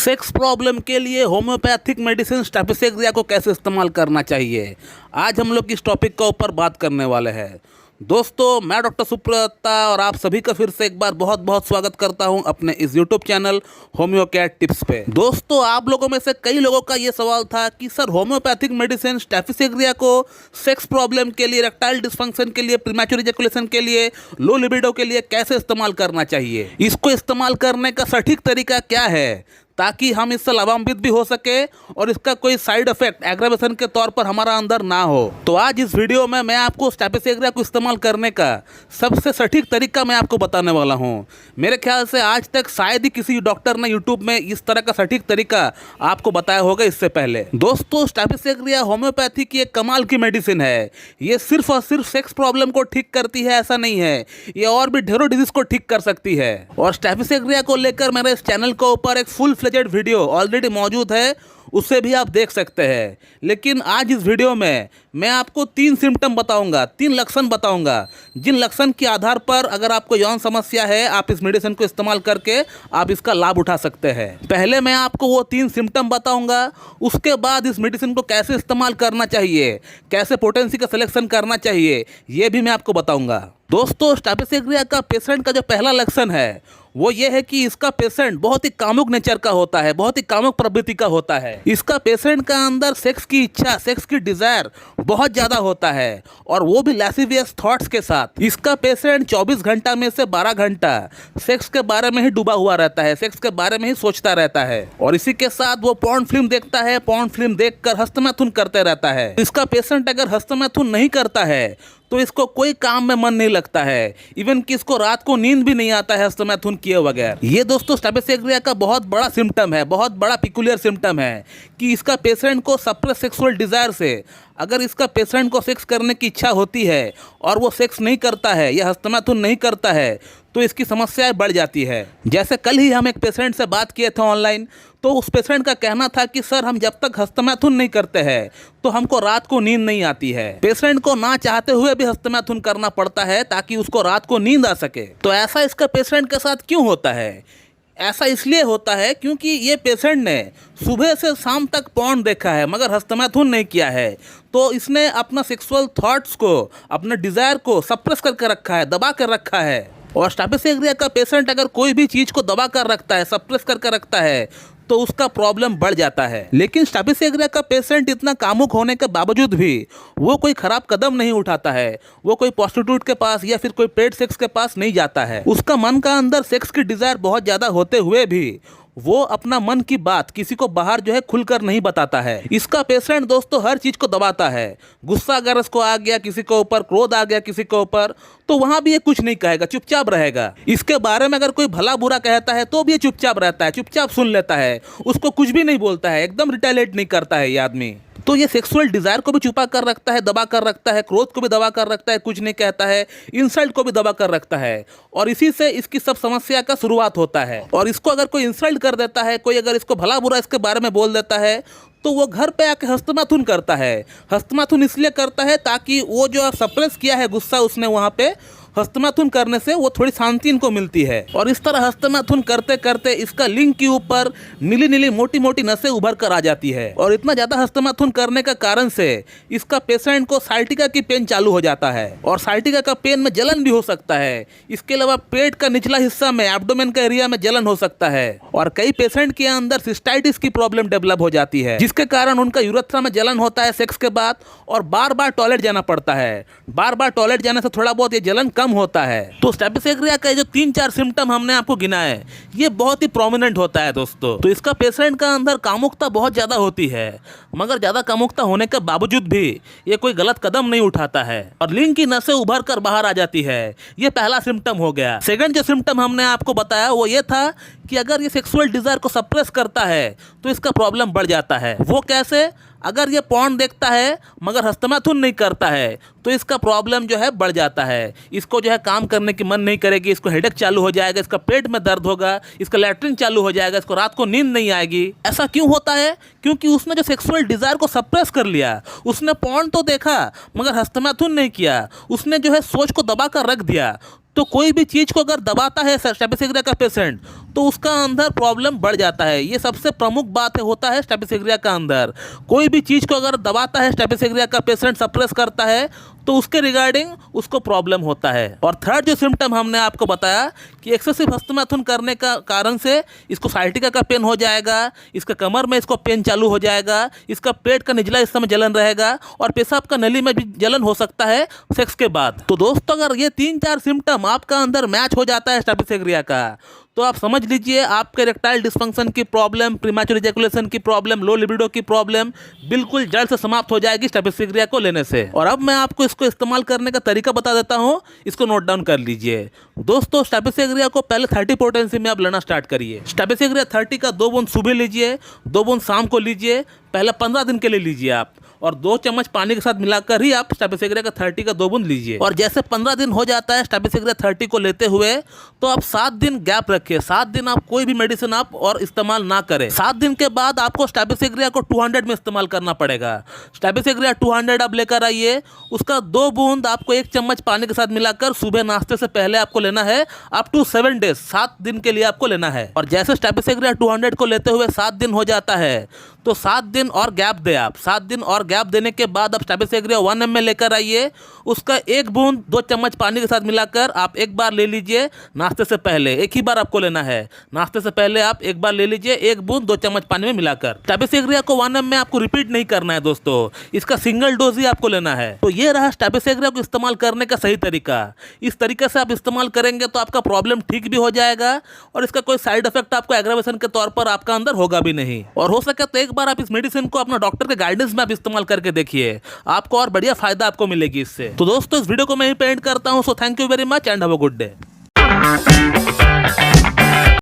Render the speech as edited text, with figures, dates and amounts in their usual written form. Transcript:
Sex problem के लिए homeopathic medicine स्टेपिसेग्रिया को कैसे इस्तेमाल करना चाहिए, आज हम लोग इस टॉपिक के ऊपर बात करने वाले हैं। दोस्तों, मैं डॉक्टर सुप्रता और आप सभी का फिर से एक बार बहुत बहुत स्वागत करता हूं अपने इस यूट्यूब चैनल होम्योकेट टिप्स पे। दोस्तों, आप लोगों में से कई लोगों का ये सवाल था कि सर होम्योपैथिक मेडिसिन स्टेपिसेग्रिया को सेक्स प्रॉब्लम के लिए, इरेक्टाइल डिस्फंक्शन के लिए, प्रीमैच्योर इजैकुलेशन के लिए, लो लिबिडो के लिए कैसे इस्तेमाल करना चाहिए, इसको इस्तेमाल करने का सटीक तरीका क्या है ताकि हम इससे लाभान्वित भी हो सके और इसका कोई साइड इफेक्ट एग्रावेशन के तौर पर हमारा अंदर ना हो। तो आज इस वीडियो में मैं आपको स्टेपिसेग्रिया को इस्तेमाल करने का सबसे सटीक तरीका मैं आपको बताने वाला हूं। मेरे ख्याल से आज तक शायद ही किसी डॉक्टर ने यूट्यूब में इस तरह का सटीक तरीका आपको बताया होगा इससे पहले। दोस्तों, स्टेपिसेग्रिया होम्योपैथी की एक कमाल की मेडिसिन है। ये सिर्फ और सिर्फ सेक्स प्रॉब्लम को ठीक करती है ऐसा नहीं है, ये और भी ढेरों डिजीज को ठीक कर सकती है। और स्टेपिसेग्रिया को लेकर मेरे इस चैनल के ऊपर एक फुल फ्लेजेड वीडियो ऑलरेडी मौजूद है, उसे भी आप देख सकते हैं। लेकिन आज इस वीडियो में मैं आपको 3 सिम्टम बताऊंगा, 3 लक्षण बताऊंगा, जिन लक्षण के आधार पर अगर आपको यौन समस्या है आप इस मेडिसिन को इस्तेमाल करके आप इसका लाभ उठा सकते हैं। पहले मैं आपको वो 3 सिम्टम बताऊंगा, उसके बाद इस मेडिसिन को कैसे इस्तेमाल करना चाहिए, कैसे पोटेंसी का सिलेक्शन करना चाहिए, ये भी मैं आपको बताऊंगा। दोस्तों, स्टेपिसेग्रिया का पेशेंट का जो पहला लक्षण है वो ये है कि इसका पेशेंट बहुत ही कामुक नेचर का होता है, बहुत ही कामुक प्रवृत्ति का होता है। इसका पेशेंट का अंदर सेक्स की इच्छा, सेक्स की डिजायर बहुत ज़्यादा होता है और वो भी लैसिवियस थॉट्स के साथ। इसका पेशेंट 24 घंटा में से 12 घंटा सेक्स के बारे में ही डूबा हुआ रहता है, सेक्स के बारे में ही सोचता रहता है और इसी के साथ वो पॉर्न फिल्म देखता है, पॉर्न फिल्म देखकर हस्तमैथुन करते रहता है। इसका पेशेंट अगर हस्तमैथुन नहीं करता है तो इसको कोई काम में मन नहीं लगता है, इवन कि इसको रात को नींद भी नहीं आता है हस्तमैथुन किए बगैर। ये दोस्तों स्टेपिसेग्रिया का बहुत बड़ा सिम्टम है, बहुत बड़ा पिकुलियर सिम्टम है कि इसका पेशेंट को सप्रेस सेक्सुअल डिजायर से, अगर इसका पेशेंट को सेक्स करने की इच्छा होती है और वो सेक्स नहीं करता है या हस्तमैथुन नहीं करता है तो इसकी समस्याएं बढ़ जाती है। जैसे कल ही हम एक पेशेंट से बात किए थे ऑनलाइन, तो उस पेशेंट का कहना था कि सर हम जब तक हस्तमैथुन नहीं करते हैं तो हमको रात को नींद नहीं आती है। पेशेंट को ना चाहते हुए भी हस्तमैथुन करना पड़ता है ताकि उसको रात को नींद आ सके। तो ऐसा इसका पेशेंट के साथ क्यों होता है? ऐसा इसलिए होता है क्योंकि ये पेशेंट ने सुबह से शाम तक पॉर्न देखा है मगर हस्तमैथुन नहीं किया है, तो इसने अपना सेक्सुअल थॉट्स को, अपने डिज़ायर को सप्रेस करके रखा है, दबा कर रखा है। और स्टेपिसेग्रिया का पेशेंट अगर कोई भी चीज़ को दबा कर रखता है, सप्रेस करके रखता है तो उसका प्रॉब्लम बढ़ जाता है। लेकिन स्टेपिसेग्रिया का पेशेंट इतना कामुक होने के बावजूद भी वो कोई खराब कदम नहीं उठाता है, वो कोई प्रोस्टिट्यूट के पास या फिर कोई पेड सेक्स के पास नहीं जाता है। उसका मन का अंदर सेक्स की डिजायर बहुत ज़्यादा होते हुए भी वो अपना मन की बात किसी को बाहर जो है खुलकर नहीं बताता है। इसका पेशेंट दोस्तों हर चीज़ को दबाता है। गुस्सा अगर इसको आ गया किसी के ऊपर, क्रोध आ गया किसी के ऊपर, तो वहाँ भी ये कुछ नहीं कहेगा, चुपचाप रहेगा। इसके बारे में अगर कोई भला बुरा कहता है तो भी ये चुपचाप रहता है, चुपचाप सुन लेता है, उसको कुछ भी नहीं बोलता है, एकदम रिटेलिएट नहीं करता है ये आदमी। तो ये सेक्सुअल डिजायर को भी छुपा कर रखता है, दबा कर रखता है, क्रोध को भी दबा कर रखता है, कुछ नहीं कहता है, इंसल्ट को भी दबा कर रखता है और इसी से इसकी सब समस्या का शुरुआत होता है। और इसको अगर कोई इंसल्ट कर देता है, कोई अगर इसको भला बुरा इसके बारे में बोल देता है तो वो घर पे आके हस्तमैथुन करता है। हस्तमैथुन इसलिए करता है ताकि वो जो सप्रेस किया है गुस्सा उसने वहाँ पे, हस्तमैथुन करने से वो थोड़ी शांति इनको मिलती है। और इस तरह हस्तमैथुन करते करते इसका लिंग के ऊपर नीली नीली मोटी मोटी नसें उभर कर आ जाती है और इतना ज़्यादा हस्तमैथुन करने का कारण से इसका पेशेंट को साइटिका की पेन चालू हो जाता है और साइटिका का पेन में जलन भी हो सकता है। इसके अलावा पेट का निचला हिस्सा में, एब्डोमेन का एरिया में जलन हो सकता है और कई पेशेंट के अंदर सिस्टाइटिस की प्रॉब्लम डेवलप हो जाती है, जिसके कारण उनका यूरेथ्रा में जलन होता है सेक्स के बाद और बार बार टॉयलेट जाना पड़ता है। बार बार टॉयलेट जाने से थोड़ा बहुत ये जलन कम होता है। तो स्टेपिसेग्रिया का जो 3-4 सिम्टम हमने आपको गिनाए ये बहुत ही प्रोमिनेंट होता है दोस्तों। तो इसका पेशेंट का अंदर कामुकता बहुत ज़्यादा होती है मगर ज़्यादा कामुकता होने के बावजूद भी ये कोई गलत कदम नहीं उठाता है और लिंग की नसें उभर कर बाहर आ जाती है। ये पहला सिम्टम हो गया। सेकंड जो सिम्टम हमने आपको बताया वो ये था कि अगर ये सेक्सुअल डिजायर को सप्रेस करता है तो इसका प्रॉब्लम बढ़ जाता है। वो कैसे? अगर ये पॉर्न देखता है मगर हस्तमैथुन नहीं करता है तो इसका प्रॉब्लम जो है बढ़ जाता है। इसको जो है काम करने की मन नहीं करेगी, इसको हेडेक चालू हो जाएगा, इसका पेट में दर्द होगा, इसका लैट्रिन चालू हो जाएगा, इसको रात को नींद नहीं आएगी। ऐसा क्यों होता है? क्योंकि उसने जो सेक्सुअल डिजायर को सप्रेस कर लिया, उसने पॉर्न तो देखा मगर हस्तमैथुन नहीं किया, उसने जो है सोच को दबा कर रख दिया, तो कोई भी चीज़ को अगर दबाता है स्ट्रेप्टोसेरिया का पेशेंट तो उसका अंदर प्रॉब्लम बढ़ जाता है। ये सबसे प्रमुख बात होता है स्ट्रेप्टोसेरिया का अंदर। कोई भी चीज़ को अगर दबाता है स्ट्रेप्टोसेरिया का पेशेंट, सप्रेस करता है, तो उसके रिगार्डिंग उसको प्रॉब्लम होता है। और थर्ड जो सिम्टम हमने आपको बताया कि एक्सेसिव हस्तमैथुन करने का कारण से इसको साइटिका का पेन हो जाएगा, इसका कमर में इसको पेन चालू हो जाएगा, इसका पेट का निचला हिस्सा में जलन रहेगा और पेशाब का नली में भी जलन हो सकता है सेक्स के बाद। तो दोस्तों अगर ये 3-4 सिम्टम आपका अंदर मैच हो जाता है स्ट्रेप्टोसेरिया का, तो आप समझ लीजिए आपके इरेक्टाइल डिस्फंक्शन की प्रॉब्लम, प्रीमैच्योर इजैकुलेशन की प्रॉब्लम, लो लिबिडो की प्रॉब्लम बिल्कुल जड़ से समाप्त हो जाएगी स्ट्रेप्टोसेरिया को लेने से। और अब मैं आपको इसको इस्तेमाल करने का तरीका बता देता हूं, इसको नोट डाउन कर लीजिए। दोस्तों स्ट्रेप्टोसेरिया को पहले 30 पोटेंसी में आप लेना स्टार्ट करिए। स्ट्रेप्टोसेरिया 30 का 2 बूंद सुबह लीजिए, 2 बूंद शाम को लीजिए, पहले 15 दिन के लिए लीजिए आप, और 2 चम्मच पानी के साथ मिलाकर ही आप स्ट्रेप्टोसेरिया का 30 का 2 बूंद लीजिए। और जैसे 15 दिन हो जाता है स्ट्रेप्टोसेरिया 30 को लेते हुए, तो आप 7 दिन गैप रखिए। 7 दिन आप कोई भी मेडिसिन आप और इस्तेमाल ना करें। 7 दिन के बाद आपको स्ट्रेप्टोसेरिया को 200 में इस्तेमाल करना पड़ेगा। स्ट्रेप्टोसेरिया 200 आप लेकर आइए, उसका 2 बूंद आपको 1 चम्मच पानी के साथ मिलाकर सुबह नाश्ते से पहले आपको लेना है, अप टू 7 डेज, 7 दिन के लिए आपको लेना है। और जैसे स्ट्रेप्टोसेरिया 200 को लेते हुए 7 दिन हो जाता है, तो 7 दिन और गैप दे आप। 7 दिन और गैप देने के बाद आप स्ट्रेप्टोसेरिया 1 ml लेकर आइए, उसका 1 बूंद 2 चम्मच पानी के साथ मिलाकर आप एक बार ले लीजिए नाश्ते से पहले। एक ही बार आपको लेना है, नाश्ते से पहले आप एक बार ले लीजिए, 1 बूंद 2 चम्मच पानी में मिलाकर। स्ट्रेप्टोसेरिया को 1 ml में आपको रिपीट नहीं करना है दोस्तों, इसका सिंगल डोज ही आपको लेना है। तो ये रहा स्ट्रेप्टोसेरिया को इस्तेमाल करने का सही तरीका। इस तरीके से आप इस्तेमाल करेंगे तो आपका प्रॉब्लम ठीक भी हो जाएगा और इसका कोई साइड इफेक्ट आपको एग्रावेशन के तौर पर आपका अंदर होगा भी नहीं। और हो सके तो एक बार आप इस मेडिसिन को अपना डॉक्टर के गाइडेंस में आप इस्तेमाल करके देखिए, आपको और बढ़िया फायदा आपको मिलेगी इससे। तो दोस्तों इस वीडियो को मैं यहीं पे एंड करता हूं। So thank you very much and have a good day.